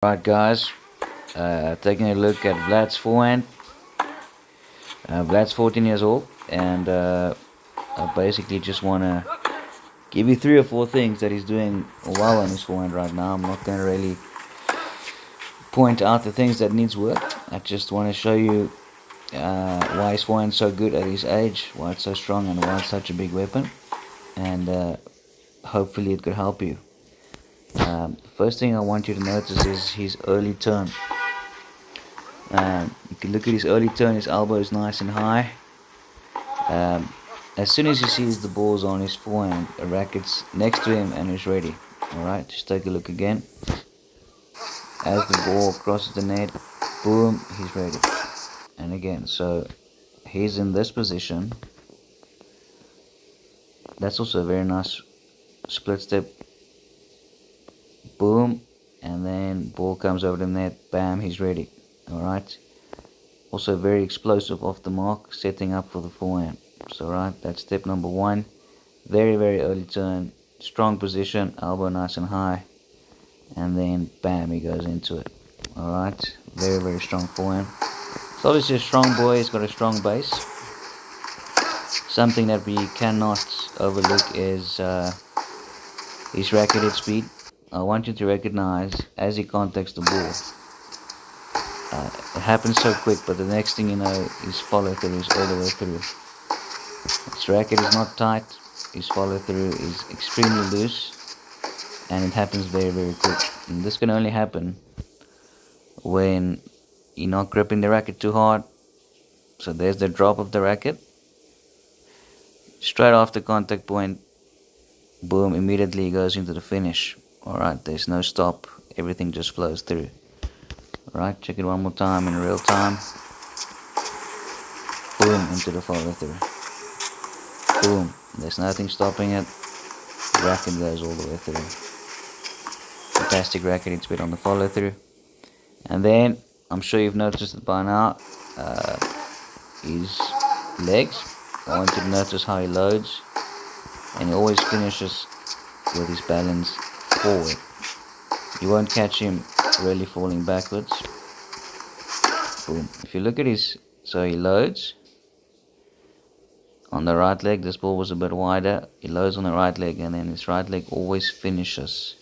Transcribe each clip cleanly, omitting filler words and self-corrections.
Right guys, taking a look at Vlad's forehand. Vlad's 14 years old, and I basically just want to give you 3 or 4 things that he's doing well on his forehand right now. I'm not going to really point out the things that needs work. I just want to show you why his forehand's so good at his age, why it's so strong, and why it's such a big weapon. And hopefully it could help you. First thing I want you to notice is his early turn. You can look at his early turn, his elbow is nice and high. As soon as he sees the balls on his forehand, the racket's next to him and he's ready. Alright, just take a look again. As the ball crosses the net, boom, he's ready. And again, so he's in this position. That's also a very nice split step. Boom, and then ball comes over the net, bam, he's ready. Alright. Also very explosive off the mark, setting up for the forehand. So right, that's step number 1. Very early turn, strong position, elbow nice and high, and then bam, he goes into it. Alright, very strong forehand. It's obviously a strong boy, he's got a strong base. Something that we cannot overlook is his racket head speed. I want you to recognize as he contacts the ball, it happens so quick, but the next thing you know, his follow through is all the way through. His racket is not tight, his follow through is extremely loose, and it happens very quick. And this can only happen when you're not gripping the racket too hard. So there's the drop of the racket. Straight after contact point, boom, immediately he goes into the finish. Alright, there's no stop, everything just flows through. Alright, check it one more time in real time. Boom, into the follow through. Boom, there's nothing stopping it. The racket goes all the way through. Fantastic racket head speed on the follow through. And then, I'm sure you've noticed it by now, his legs. I want you to notice how he loads, and he always finishes with his balance forward. You won't catch him really falling backwards. Boom. If you look at his, so he loads on the right leg. This ball was a bit wider. He loads on the right leg, and then his right leg always finishes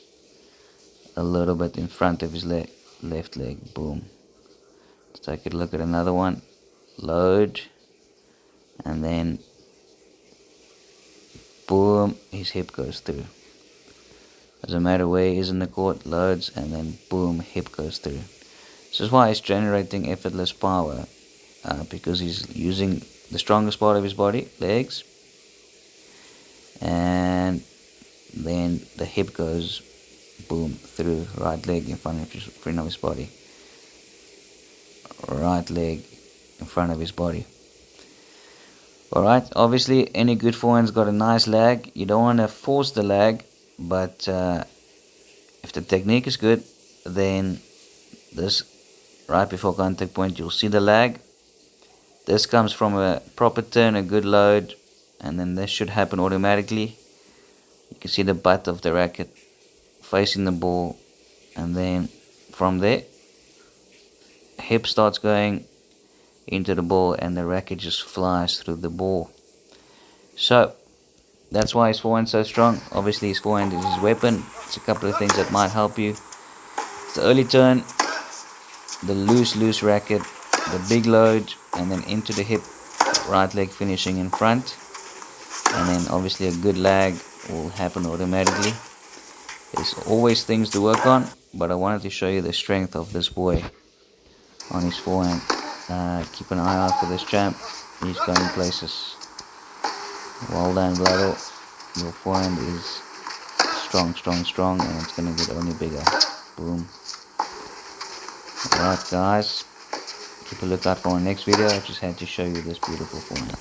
a little bit in front of his left leg. Boom. Let's take a look at another one. Load, and then boom, his hip goes through. Doesn't matter where he is in the court, loads, and then boom, hip goes through. This is why he's generating effortless power, because he's using the strongest part of his body, legs, and then the hip goes boom through, right leg in front of his body, right leg in front of his body. Alright, obviously any good forehand's got a nice lag. You don't want to force the lag, but if the technique is good, then this right before contact point you'll see the lag. This comes from a proper turn, a good load, and then this should happen automatically. You can see the butt of the racket facing the ball, and then from there hip starts going into the ball and the racket just flies through the ball. So that's why his forehand is so strong. Obviously his forehand is his weapon. It's a couple of things that might help you. It's the early turn, the loose racket, the big load, and then into the hip, right leg finishing in front, and then obviously a good lag will happen automatically. There's always things to work on, but I wanted to show you the strength of this boy on his forehand. Keep an eye out for this champ. He's going places. Well done, Vlado. Your forehand is strong, and it's going to get only bigger. Boom. Alright guys, keep a lookout for my next video. I just had to show you this beautiful forehand.